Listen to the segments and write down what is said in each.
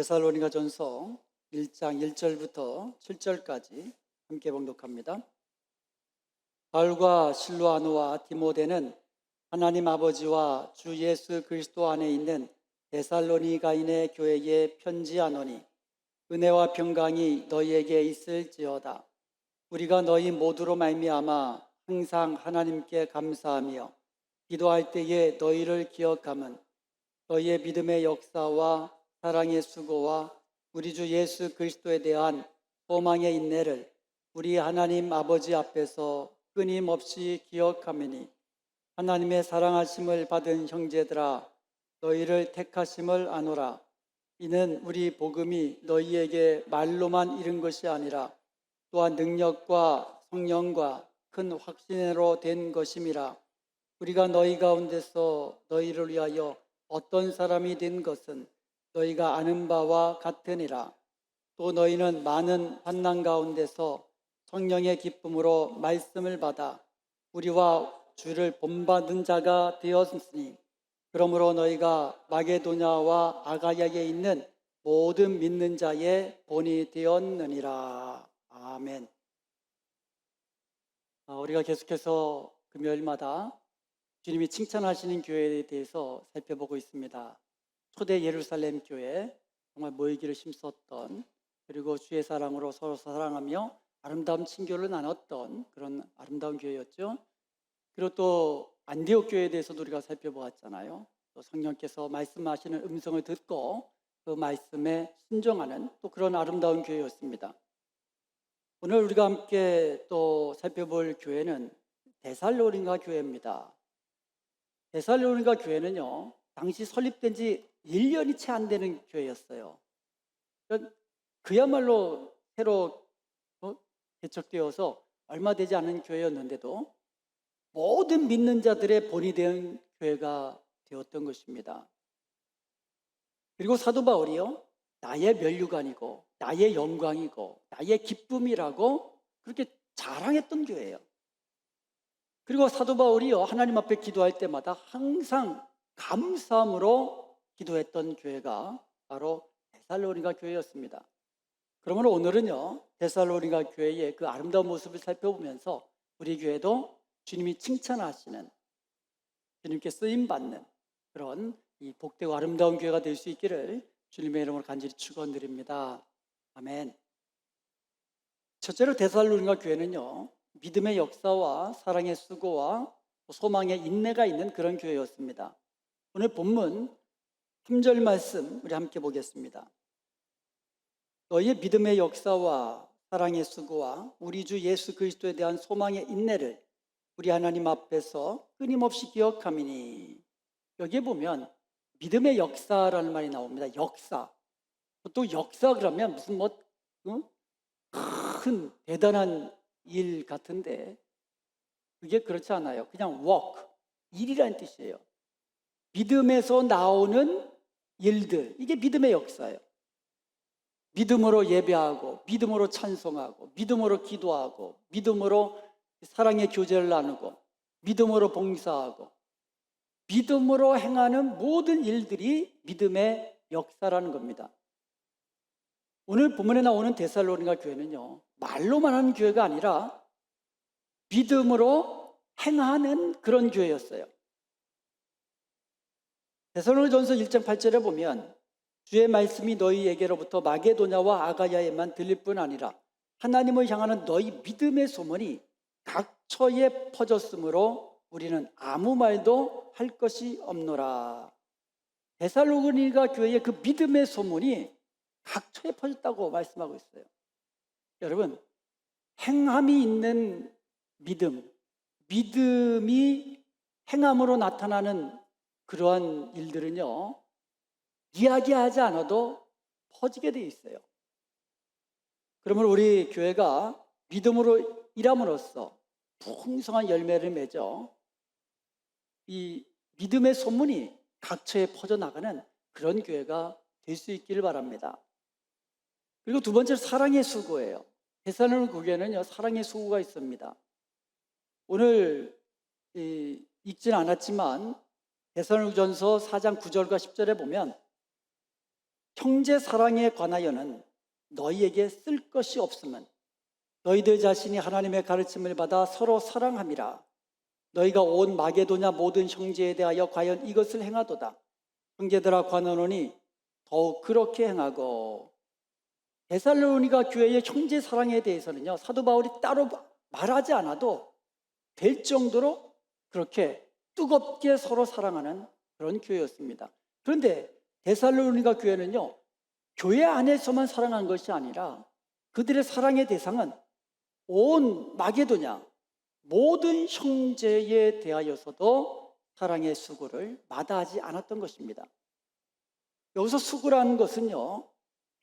데살로니가전서 1장 1절부터 7절까지 함께 봉독합니다. 바울과 실로아노와 디모데는 하나님 아버지와 주 예수 그리스도 안에 있는 데살로니가인의 교회에 편지하노니, 은혜와 평강이 너희에게 있을지어다. 우리가 너희 모두로 말미암아 항상 하나님께 감사하며 기도할 때에 너희를 기억함은 너희의 믿음의 역사와 사랑의 수고와 우리 주 예수 그리스도에 대한 소망의 인내를 우리 하나님 아버지 앞에서 끊임없이 기억하매니, 하나님의 사랑하심을 받은 형제들아, 너희를 택하심을 아노라. 이는 우리 복음이 너희에게 말로만 이른 것이 아니라 또한 능력과 성령과 큰 확신으로 된 것임이라. 우리가 너희 가운데서 너희를 위하여 어떤 사람이 된 것은 너희가 아는 바와 같으니라. 또 너희는 많은 환난 가운데서 성령의 기쁨으로 말씀을 받아 우리와 주를 본받은 자가 되었으니, 그러므로 너희가 마게도냐와 아가야에 있는 모든 믿는 자의 본이 되었느니라. 아멘. 우리가 계속해서 금요일마다 주님이 칭찬하시는 교회에 대해서 살펴보고 있습니다. 초대 예루살렘 교회, 정말 모이기를 힘썼던, 그리고 주의 사랑으로 서로 사랑하며 아름다운 친교를 나눴던 그런 아름다운 교회였죠. 그리고 또 안디옥 교회에 대해서도 우리가 살펴보았잖아요. 또 성령께서 말씀하시는 음성을 듣고 그 말씀에 순종하는 또 그런 아름다운 교회였습니다. 오늘 우리가 함께 또 살펴볼 교회는 데살로니가 교회입니다. 데살로니가 교회는요, 당시 설립된 지 1년이 채 안 되는 교회였어요. 그야말로 새로 개척되어서 얼마 되지 않은 교회였는데도 모든 믿는 자들의 본이 된 교회가 되었던 것입니다. 그리고 사도 바울이요, 나의 면류관이고 나의 영광이고 나의 기쁨이라고 그렇게 자랑했던 교회예요. 그리고 사도 바울이요, 하나님 앞에 기도할 때마다 항상 감사함으로 기도했던 교회가 바로 데살로니가 교회였습니다. 그러면 오늘은요, 데살로니가 교회의 그 아름다운 모습을 살펴보면서 우리 교회도 주님이 칭찬하시는, 주님께 쓰임받는 그런 이 복되고 아름다운 교회가 될 수 있기를 주님의 이름으로 간절히 축원드립니다. 아멘. 첫째로 데살로니가 교회는요, 믿음의 역사와 사랑의 수고와 소망의 인내가 있는 그런 교회였습니다. 오늘 본문 3절 말씀 우리 함께 보겠습니다. 너희의 믿음의 역사와 사랑의 수고와 우리 주 예수 그리스도에 대한 소망의 인내를 우리 하나님 앞에서 끊임없이 기억하미니. 여기에 보면 믿음의 역사라는 말이 나옵니다. 역사. 또 역사 그러면 무슨 큰 대단한 일 같은데 그게 그렇지 않아요. 그냥 work, 일이라는 뜻이에요. 믿음에서 나오는 일들, 이게 믿음의 역사예요. 믿음으로 예배하고, 믿음으로 찬송하고, 믿음으로 기도하고, 믿음으로 사랑의 교제를 나누고, 믿음으로 봉사하고, 믿음으로 행하는 모든 일들이 믿음의 역사라는 겁니다. 오늘 본문에 나오는 데살로니가 교회는요, 말로만 하는 교회가 아니라 믿음으로 행하는 그런 교회였어요. 데살로니가전서 1장 8절에 보면 주의 말씀이 너희에게로부터 마게도냐와 아가야에만 들릴 뿐 아니라 하나님을 향하는 너희 믿음의 소문이 각처에 퍼졌으므로 우리는 아무 말도 할 것이 없노라. 데살로니가 교회의 그 믿음의 소문이 각처에 퍼졌다고 말씀하고 있어요. 여러분, 행함이 있는 믿음이 행함으로 나타나는 그러한 일들은요, 이야기하지 않아도 퍼지게 돼 있어요. 그러면 우리 교회가 믿음으로 일함으로써 풍성한 열매를 맺어 이 믿음의 소문이 각처에 퍼져나가는 그런 교회가 될 수 있기를 바랍니다. 그리고 두 번째로 사랑의 수고예요. 데살로니가 교회는요, 사랑의 수고가 있습니다. 오늘 읽지는 않았지만 데살로니가전서 4장 9절과 10절에 보면 형제 사랑에 관하여는 너희에게 쓸 것이 없음은 너희들 자신이 하나님의 가르침을 받아 서로 사랑함이라. 너희가 온 마게도냐 모든 형제에 대하여 과연 이것을 행하도다. 형제들아 관하노니 더욱 그렇게 행하고. 데살로니가 교회의 형제 사랑에 대해서는요, 사도 바울이 따로 말하지 않아도 될 정도로 그렇게 뜨겁게 서로 사랑하는 그런 교회였습니다. 그런데 데살로니가 교회는요, 교회 안에서만 사랑하는 것이 아니라 그들의 사랑의 대상은 온 마게도냐 모든 형제에 대하여서도 사랑의 수고를 마다하지 않았던 것입니다. 여기서 수고라는 것은요,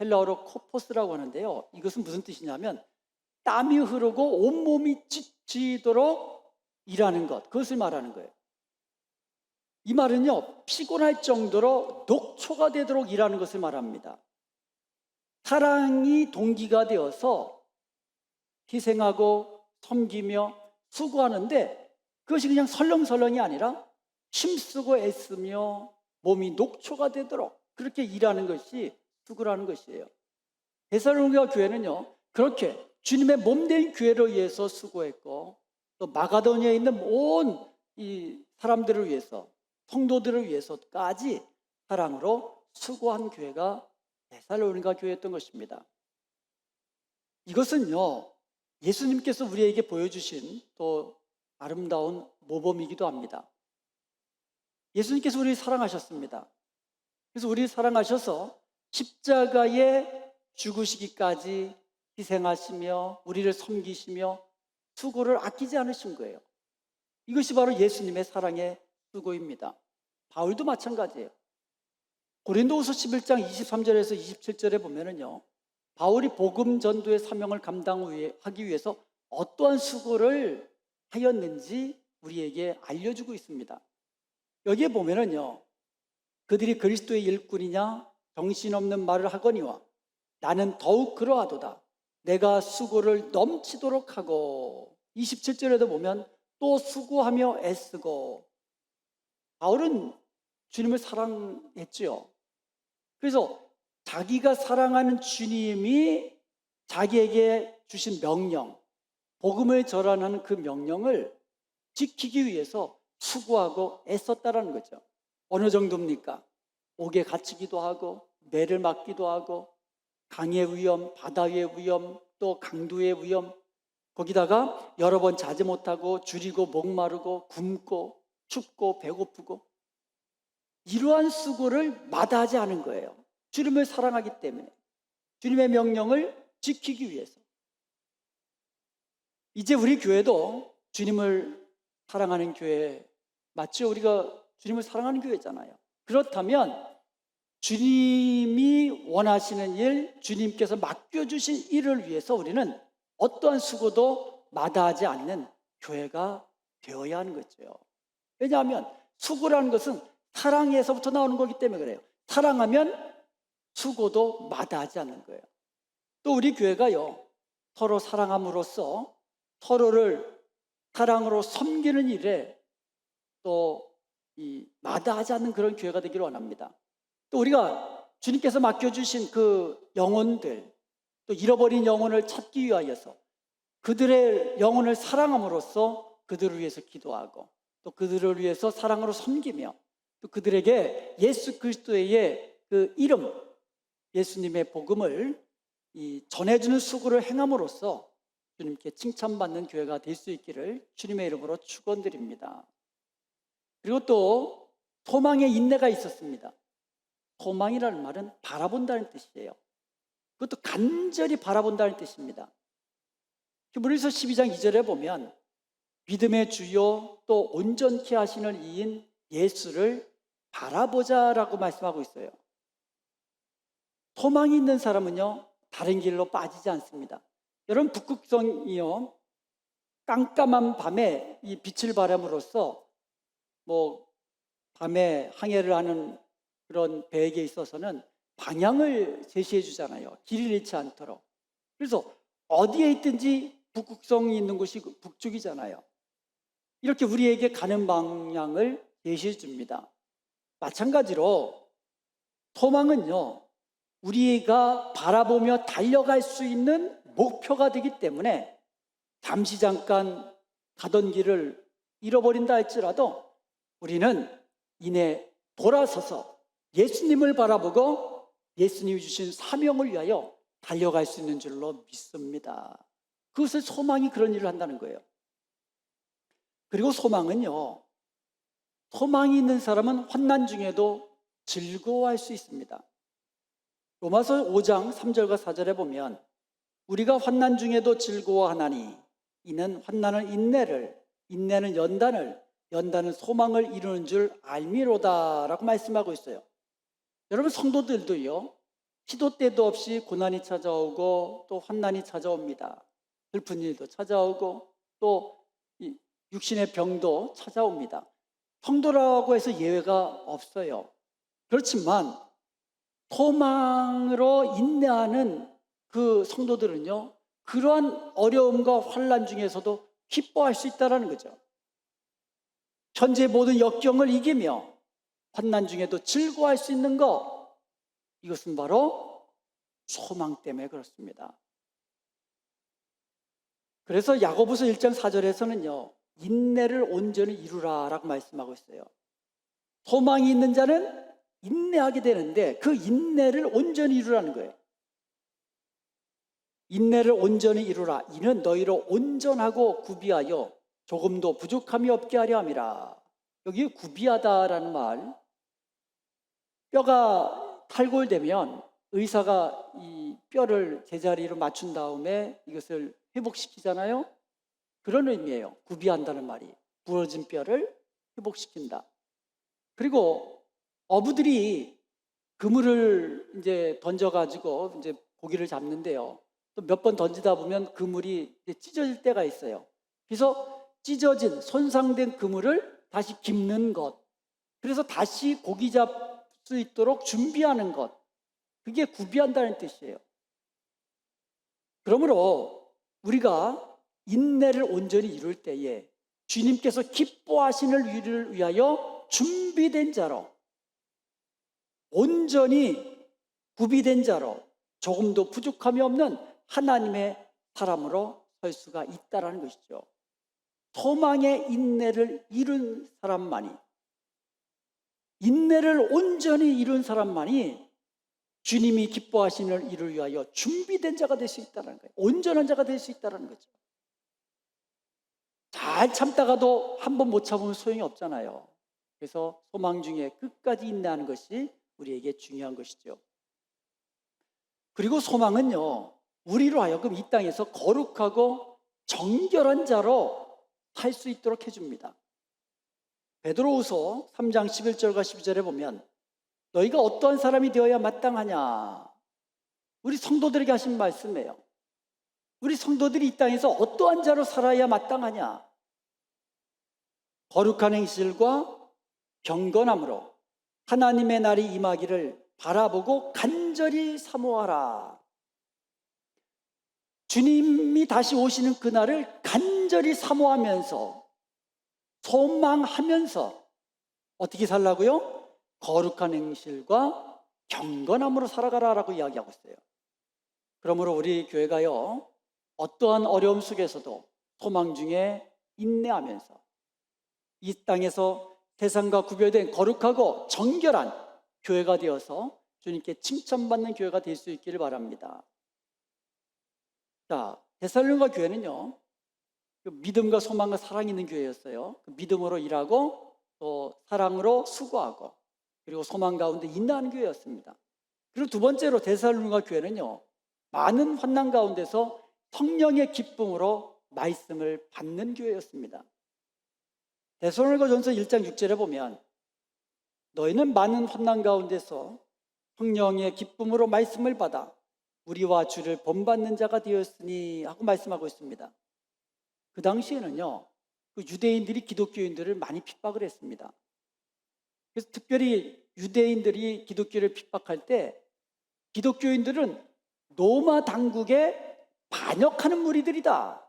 헬라어로 코포스라고 하는데요, 이것은 무슨 뜻이냐면 땀이 흐르고 온몸이 지치도록 일하는 것, 그것을 말하는 거예요. 이 말은요, 피곤할 정도로 녹초가 되도록 일하는 것을 말합니다. 사랑이 동기가 되어서 희생하고 섬기며 수고하는데 그것이 그냥 설렁설렁이 아니라 힘쓰고 애쓰며 몸이 녹초가 되도록 그렇게 일하는 것이 수고라는 것이에요. 데살로니가 교회는요, 그렇게 주님의 몸된 교회를 위해서 수고했고, 또 마가도니아에 있는 온 이 사람들을 위해서, 성도들을 위해서까지 사랑으로 수고한 교회가 데살로니가 교회였던 것입니다. 이것은요, 예수님께서 우리에게 보여주신 또 아름다운 모범이기도 합니다. 예수님께서 우리를 사랑하셨습니다. 그래서 우리를 사랑하셔서 십자가에 죽으시기까지 희생하시며 우리를 섬기시며 수고를 아끼지 않으신 거예요. 이것이 바로 예수님의 사랑의 수고입니다. 바울도 마찬가지예요. 고린도후서 11장 23절에서 27절에 보면은요, 바울이 복음 전도의 사명을 감당하기 위해서 어떠한 수고를 하였는지 우리에게 알려주고 있습니다. 여기에 보면은요, 그들이 그리스도의 일꾼이냐 정신없는 말을 하거니와 나는 더욱 그러하도다. 내가 수고를 넘치도록 하고. 27절에도 보면 또 수고하며 애쓰고. 바울은 주님을 사랑했지요. 그래서 자기가 사랑하는 주님이 자기에게 주신 명령, 복음을 전하는 그 명령을 지키기 위해서 수고하고 애썼다라는 거죠. 어느 정도입니까? 옥에 갇히기도 하고 매를 맞기도 하고 강의 위험, 바다의 위험, 또 강도의 위험, 거기다가 여러 번 자지 못하고 줄이고 목마르고 굶고 춥고 배고프고 이러한 수고를 마다하지 않은 거예요. 주님을 사랑하기 때문에, 주님의 명령을 지키기 위해서. 이제 우리 교회도 주님을 사랑하는 교회 맞죠? 우리가 주님을 사랑하는 교회잖아요. 그렇다면 주님이 원하시는 일, 주님께서 맡겨주신 일을 위해서 우리는 어떠한 수고도 마다하지 않는 교회가 되어야 하는 거죠. 왜냐하면 수고라는 것은 사랑에서부터 나오는 거기 때문에 그래요. 사랑하면 수고도 마다하지 않는 거예요. 또 우리 교회가요, 서로 사랑함으로써 서로를 사랑으로 섬기는 일에 또 마다하지 않는 그런 교회가 되기를 원합니다. 또 우리가 주님께서 맡겨주신 그 영혼들, 또 잃어버린 영혼을 찾기 위하여서 그들의 영혼을 사랑함으로써 그들을 위해서 기도하고 또 그들을 위해서 사랑으로 섬기며 또 그들에게 예수 그리스도의 그 이름, 예수님의 복음을 전해주는 수고를 행함으로써 주님께 칭찬받는 교회가 될 수 있기를 주님의 이름으로 축원드립니다. 그리고 또 소망의 인내가 있었습니다. 소망이라는 말은 바라본다는 뜻이에요. 그것도 간절히 바라본다는 뜻입니다. 히브리서 12장 2절에 보면 믿음의 주요 또 온전케 하시는 이인 예수를 바라보자라고 말씀하고 있어요. 소망이 있는 사람은요, 다른 길로 빠지지 않습니다. 여러분, 북극성이요, 깜깜한 밤에 이 빛을 발함으로써 밤에 항해를 하는 그런 배에게 있어서는 방향을 제시해 주잖아요. 길을 잃지 않도록. 그래서 어디에 있든지 북극성이 있는 곳이 북쪽이잖아요. 이렇게 우리에게 가는 방향을 제시해 줍니다. 마찬가지로 소망은요, 우리가 바라보며 달려갈 수 있는 목표가 되기 때문에 잠시 잠깐 가던 길을 잃어버린다 할지라도 우리는 이내 돌아서서 예수님을 바라보고 예수님이 주신 사명을 위하여 달려갈 수 있는 줄로 믿습니다. 그것을 소망이 그런 일을 한다는 거예요. 그리고 소망은요, 소망이 있는 사람은 환난 중에도 즐거워할 수 있습니다. 로마서 5장 3절과 4절에 보면 우리가 환난 중에도 즐거워하나니 이는 환난은 인내를, 인내는 연단을, 연단은 소망을 이루는 줄 알미로다 라고 말씀하고 있어요. 여러분, 성도들도요, 시도 때도 없이 고난이 찾아오고 또 환난이 찾아옵니다. 슬픈 일도 찾아오고 또 육신의 병도 찾아옵니다. 성도라고 해서 예외가 없어요. 그렇지만 소망으로 인내하는 그 성도들은요, 그러한 어려움과 환난 중에서도 기뻐할 수 있다는 거죠. 현재 모든 역경을 이기며 환난 중에도 즐거워할 수 있는 것, 이것은 바로 소망 때문에 그렇습니다. 그래서 야고보서 1장 4절에서는요, 인내를 온전히 이루라 라고 말씀하고 있어요. 소망이 있는 자는 인내하게 되는데 그 인내를 온전히 이루라는 거예요. 인내를 온전히 이루라. 이는 너희로 온전하고 구비하여 조금도 부족함이 없게 하려 함이라. 여기 구비하다라는 말, 뼈가 탈골되면 의사가 이 뼈를 제자리로 맞춘 다음에 이것을 회복시키잖아요. 그런 의미예요. 구비한다는 말이. 부러진 뼈를 회복시킨다. 그리고 어부들이 그물을 이제 던져가지고 이제 고기를 잡는데요. 또 몇 번 던지다 보면 그물이 이제 찢어질 때가 있어요. 그래서 찢어진, 손상된 그물을 다시 깁는 것. 그래서 다시 고기 잡을 수 있도록 준비하는 것. 그게 구비한다는 뜻이에요. 그러므로 우리가 인내를 온전히 이룰 때에 주님께서 기뻐하시는 일을 위하여 준비된 자로, 온전히 구비된 자로, 조금도 부족함이 없는 하나님의 사람으로 설 수가 있다는 것이죠. 소망의 인내를 이룬 사람만이, 인내를 온전히 이룬 사람만이 주님이 기뻐하시는 일을 위하여 준비된 자가 될 수 있다는 거예요. 온전한 자가 될 수 있다는 거죠. 잘 참다가도 한 번 못 참으면 소용이 없잖아요. 그래서 소망 중에 끝까지 인내하는 것이 우리에게 중요한 것이죠. 그리고 소망은요, 우리로 하여금 이 땅에서 거룩하고 정결한 자로 살 수 있도록 해줍니다. 베드로후서 3장 11절과 12절에 보면 너희가 어떠한 사람이 되어야 마땅하냐, 우리 성도들에게 하신 말씀이에요. 우리 성도들이 이 땅에서 어떠한 자로 살아야 마땅하냐, 거룩한 행실과 경건함으로 하나님의 날이 임하기를 바라보고 간절히 사모하라. 주님이 다시 오시는 그날을 간절히 사모하면서, 소망하면서 어떻게 살라고요? 거룩한 행실과 경건함으로 살아가라라고 이야기하고 있어요. 그러므로 우리 교회가요, 어떠한 어려움 속에서도 소망 중에 인내하면서 이 땅에서 세상과 구별된 거룩하고 정결한 교회가 되어서 주님께 칭찬받는 교회가 될 수 있기를 바랍니다. 자, 데살로니가 교회는요, 믿음과 소망과 사랑이 있는 교회였어요. 믿음으로 일하고 또 사랑으로 수고하고 그리고 소망 가운데 인내하는 교회였습니다. 그리고 두 번째로 데살로니가 교회는요, 많은 환난 가운데서 성령의 기쁨으로 말씀을 받는 교회였습니다. 데살로니가전서 1장 6절에 보면 너희는 많은 환난 가운데서 성령의 기쁨으로 말씀을 받아 우리와 주를 본받는 자가 되었으니 하고 말씀하고 있습니다. 그 당시에는요, 그 유대인들이 기독교인들을 많이 핍박을 했습니다. 그래서 특별히 유대인들이 기독교를 핍박할 때 기독교인들은 로마 당국에 반역하는 무리들이다,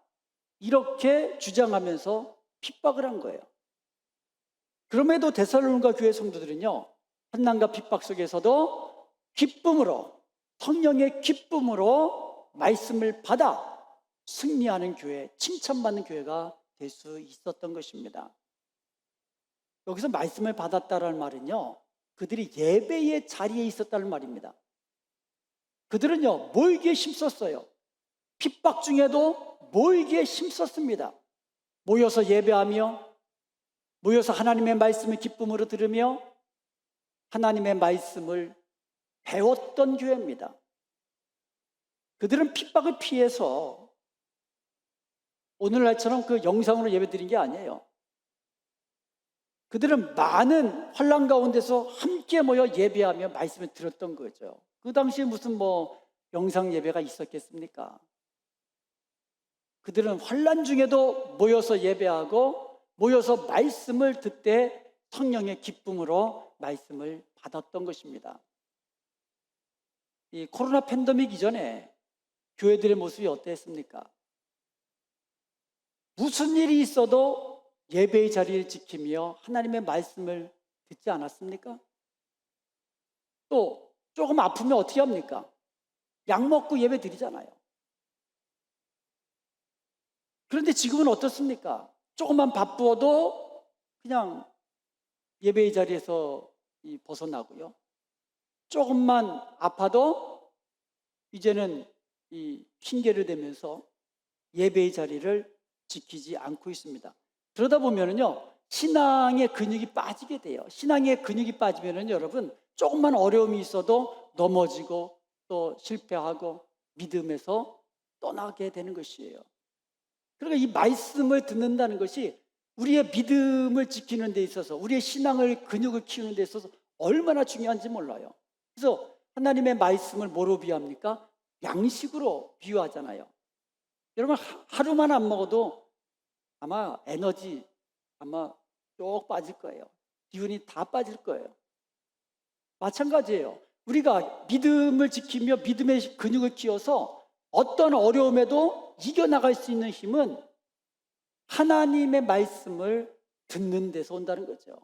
이렇게 주장하면서 핍박을 한 거예요. 그럼에도 데살로니가 교회 성도들은요, 환난과 핍박 속에서도 기쁨으로 성령의 기쁨으로 말씀을 받아 승리하는 교회, 칭찬받는 교회가 될 수 있었던 것입니다. 여기서 말씀을 받았다는 말은요, 그들이 예배의 자리에 있었다는 말입니다. 그들은요, 모이기에 힘썼어요. 핍박 중에도 모이기에 힘썼습니다. 모여서 예배하며, 모여서 하나님의 말씀을 기쁨으로 들으며 하나님의 말씀을 배웠던 교회입니다. 그들은 핍박을 피해서 오늘날처럼 그 영상으로 예배드린 게 아니에요. 그들은 많은 환난 가운데서 함께 모여 예배하며 말씀을 들었던 거죠. 그 당시에 무슨 영상 예배가 있었겠습니까? 그들은 환난 중에도 모여서 예배하고 모여서 말씀을 듣되 성령의 기쁨으로 말씀을 받았던 것입니다. 이 코로나 팬데믹 이전에 교회들의 모습이 어땠습니까? 무슨 일이 있어도 예배의 자리를 지키며 하나님의 말씀을 듣지 않았습니까? 또 조금 아프면 어떻게 합니까? 약 먹고 예배 드리잖아요. 그런데 지금은 어떻습니까? 조금만 바쁘어도 그냥 예배의 자리에서 벗어나고요. 조금만 아파도 이제는 이 핑계를 대면서 예배의 자리를 지키지 않고 있습니다. 그러다 보면은요, 신앙의 근육이 빠지게 돼요. 신앙의 근육이 빠지면은 여러분, 조금만 어려움이 있어도 넘어지고 또 실패하고 믿음에서 떠나게 되는 것이에요. 그러니까 이 말씀을 듣는다는 것이 우리의 믿음을 지키는 데 있어서, 우리의 신앙을, 근육을 키우는 데 있어서 얼마나 중요한지 몰라요. 그래서 하나님의 말씀을 뭐로 비유합니까? 양식으로 비유하잖아요. 여러분, 하루만 안 먹어도 아마 에너지 쭉 빠질 거예요. 기운이 다 빠질 거예요. 마찬가지예요. 우리가 믿음을 지키며 믿음의 근육을 키워서 어떤 어려움에도 이겨나갈 수 있는 힘은 하나님의 말씀을 듣는 데서 온다는 거죠.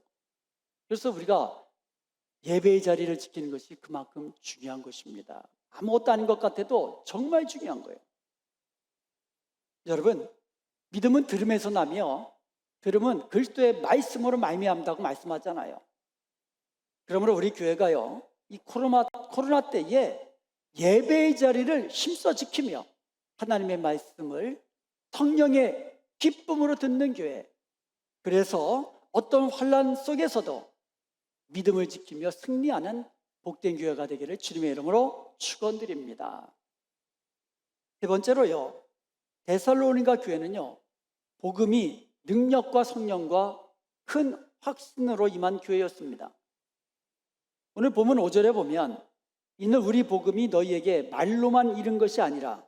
그래서 우리가 예배의 자리를 지키는 것이 그만큼 중요한 것입니다. 아무것도 아닌 것 같아도 정말 중요한 거예요. 여러분, 믿음은 들음에서 나며 들음은 그리스도의 말씀으로 말미암다고 말씀하잖아요. 그러므로 우리 교회가요, 이 코로나 때에 예배의 자리를 힘써 지키며 하나님의 말씀을 성령의 기쁨으로 듣는 교회, 그래서 어떤 환난 속에서도 믿음을 지키며 승리하는 복된 교회가 되기를 주님의 이름으로 축원드립니다. 세 번째로요, 데살로니가 교회는요, 복음이 능력과 성령과 큰 확신으로 임한 교회였습니다. 오늘 본문 5절에 보면 이는 우리 복음이 너희에게 말로만 이른 것이 아니라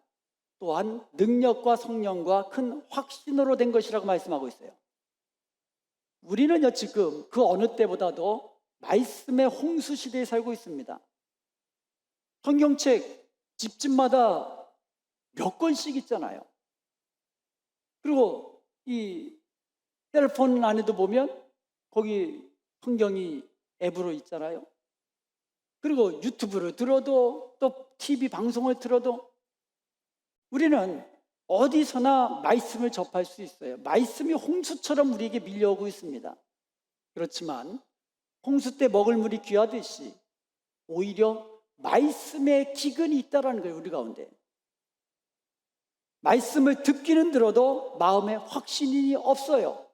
또한 능력과 성령과 큰 확신으로 된 것이라고 말씀하고 있어요. 우리는요, 지금 그 어느 때보다도 말씀의 홍수 시대에 살고 있습니다. 성경책 집집마다 몇 권씩 있잖아요. 그리고 이 셀폰 안에도 보면 거기 성경이 앱으로 있잖아요. 그리고 유튜브를 들어도 또 TV 방송을 들어도 우리는 어디서나 말씀을 접할 수 있어요. 말씀이 홍수처럼 우리에게 밀려오고 있습니다. 그렇지만 홍수 때 먹을 물이 귀하듯이 오히려 말씀의 기근이 있다라는 거예요, 우리 가운데. 말씀을 듣기는 들어도 마음에 확신이 없어요.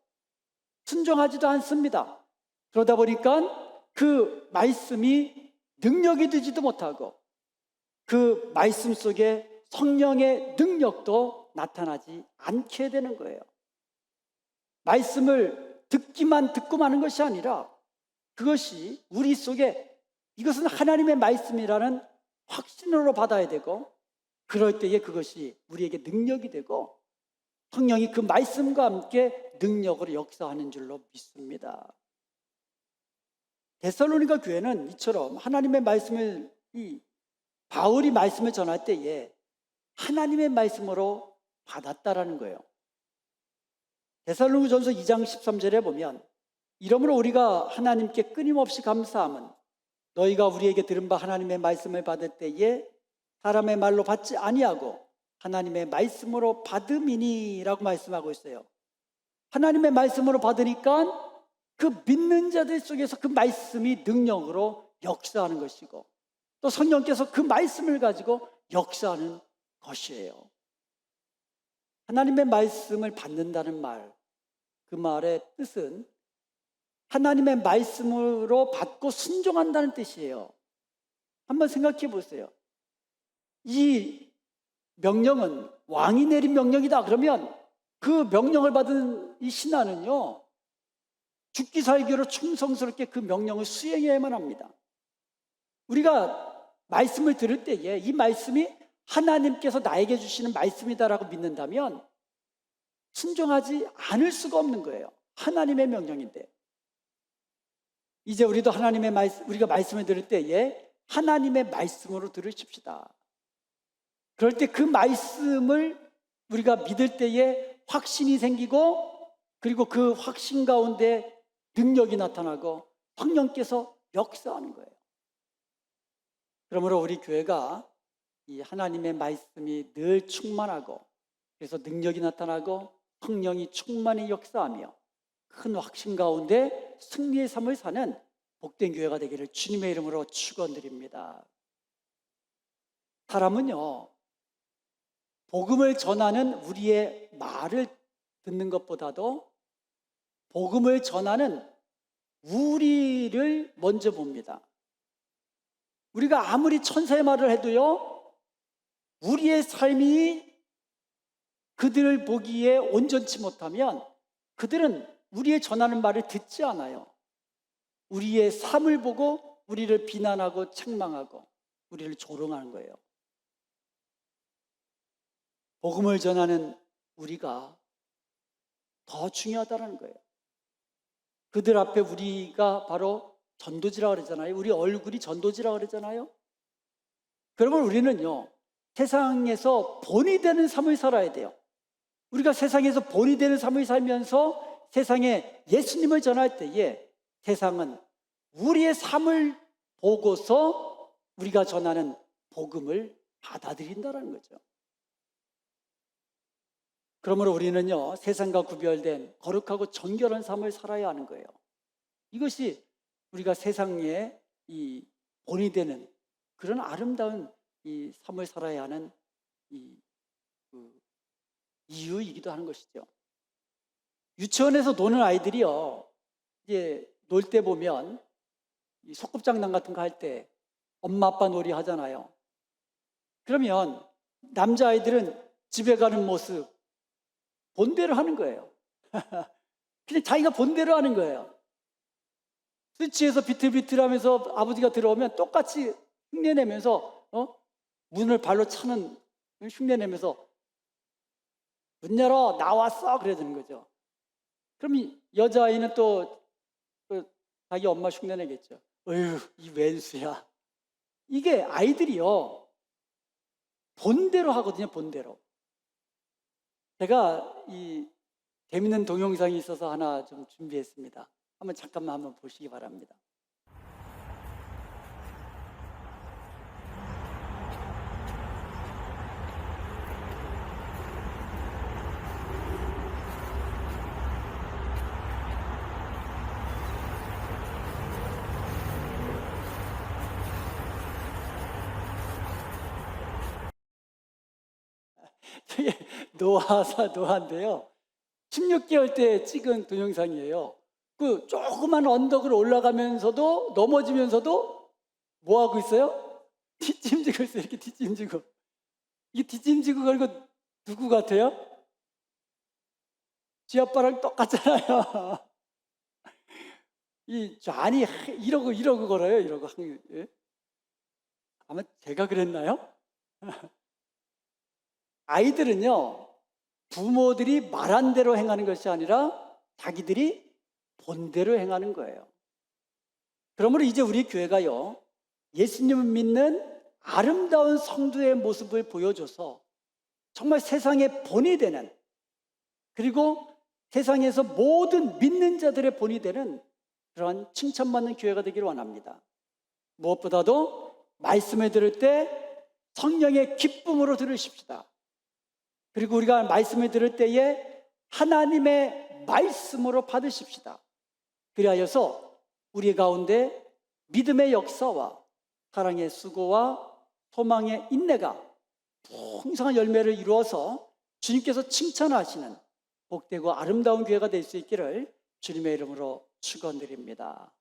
순종하지도 않습니다. 그러다 보니까 그 말씀이 능력이 되지도 못하고 그 말씀 속에 성령의 능력도 나타나지 않게 되는 거예요. 말씀을 듣기만 듣고 마는 것이 아니라 그것이 우리 속에 이것은 하나님의 말씀이라는 확신으로 받아야 되고, 그럴 때에 그것이 우리에게 능력이 되고 성령이 그 말씀과 함께 능력으로 역사하는 줄로 믿습니다. 데살로니가 교회는 이처럼 하나님의 말씀을, 바울이 말씀을 전할 때에 하나님의 말씀으로 받았다라는 거예요. 데살로니가전서 2장 13절에 보면 이러므로 우리가 하나님께 끊임없이 감사함은 너희가 우리에게 들은 바 하나님의 말씀을 받을 때에 사람의 말로 받지 아니하고 하나님의 말씀으로 받음이니라고 말씀하고 있어요. 하나님의 말씀으로 받으니까 그 믿는 자들 속에서 그 말씀이 능력으로 역사하는 것이고, 또 성령께서 그 말씀을 가지고 역사하는 것이에요. 하나님의 말씀을 받는다는 말, 그 말의 뜻은 하나님의 말씀으로 받고 순종한다는 뜻이에요. 한번 생각해 보세요. 이 명령은 왕이 내린 명령이다 그러면 그 명령을 받은 이 신하는요, 죽기 살기로 충성스럽게 그 명령을 수행해야만 합니다. 우리가 말씀을 들을 때에 이 말씀이 하나님께서 나에게 주시는 말씀이다라고 믿는다면 순종하지 않을 수가 없는 거예요. 하나님의 명령인데. 이제 우리도 우리가 말씀을 들을 때에 하나님의 말씀으로 들으십시다. 그럴 때 그 말씀을 우리가 믿을 때에 확신이 생기고, 그리고 그 확신 가운데 능력이 나타나고 성령께서 역사하는 거예요. 그러므로 우리 교회가 이 하나님의 말씀이 늘 충만하고, 그래서 능력이 나타나고 성령이 충만히 역사하며 큰 확신 가운데 승리의 삶을 사는 복된 교회가 되기를 주님의 이름으로 축원드립니다. 사람은요, 복음을 전하는 우리의 말을 듣는 것보다도 복음을 전하는 우리를 먼저 봅니다. 우리가 아무리 천사의 말을 해도요, 우리의 삶이 그들을 보기에 온전치 못하면 그들은 우리의 전하는 말을 듣지 않아요. 우리의 삶을 보고 우리를 비난하고 책망하고 우리를 조롱하는 거예요. 복음을 전하는 우리가 더 중요하다는 거예요. 그들 앞에 우리가 바로 전도지라고 그러잖아요. 우리 얼굴이 전도지라고 그러잖아요. 그러면 우리는요, 세상에서 본이 되는 삶을 살아야 돼요. 우리가 세상에서 본이 되는 삶을 살면서 세상에 예수님을 전할 때에 세상은 우리의 삶을 보고서 우리가 전하는 복음을 받아들인다는 거죠. 그러므로 우리는요, 세상과 구별된 거룩하고 정결한 삶을 살아야 하는 거예요. 이것이 우리가 세상에 이 본이 되는 그런 아름다운 이 삶을 살아야 하는 이유이기도 하는 것이죠. 유치원에서 노는 아이들이요, 이제 놀 때 보면 이 소꿉장난 같은 거 할 때 엄마 아빠 놀이 하잖아요. 그러면 남자아이들은 집에 가는 모습 본대로 하는 거예요. 그냥 자기가 본대로 하는 거예요. 스위치에서 비틀비틀하면서 아버지가 들어오면 똑같이 흉내내면서 문을 발로 차는 흉내내면서 문 열어 나왔어 그래야 되는 거죠. 그럼 여자아이는 또 자기 엄마 흉내내겠죠. 어휴 이 웬수야. 이게 아이들이요 본대로 하거든요. 본대로. 제가 이 재밌는 동영상이 있어서 하나 좀 준비했습니다. 잠깐만 보시기 바랍니다. 되게 노화인데요. 16개월 때 찍은 동영상이에요. 그 조그만 언덕을 올라가면서도 넘어지면서도 뭐 하고 있어요? 뒷짐지고 있어요. 이렇게 뒷짐지고. 이게 뒷짐지고 걸고 누구 같아요? 지 아빠랑 똑같잖아요. 아니 이러고 걸어요. 이러고. 예? 아마 제가 그랬나요? 아이들은요, 부모들이 말한 대로 행하는 것이 아니라 자기들이 본대로 행하는 거예요. 그러므로 이제 우리 교회가요, 예수님을 믿는 아름다운 성도의 모습을 보여줘서 정말 세상의 본이 되는, 그리고 세상에서 모든 믿는 자들의 본이 되는 그러한 칭찬받는 교회가 되기를 원합니다. 무엇보다도 말씀을 들을 때 성령의 기쁨으로 들으십시다. 그리고 우리가 말씀을 들을 때에 하나님의 말씀으로 받으십시다. 그리하여서 우리 가운데 믿음의 역사와 사랑의 수고와 소망의 인내가 풍성한 열매를 이루어서 주님께서 칭찬하시는 복되고 아름다운 교회가 될 수 있기를 주님의 이름으로 축원드립니다.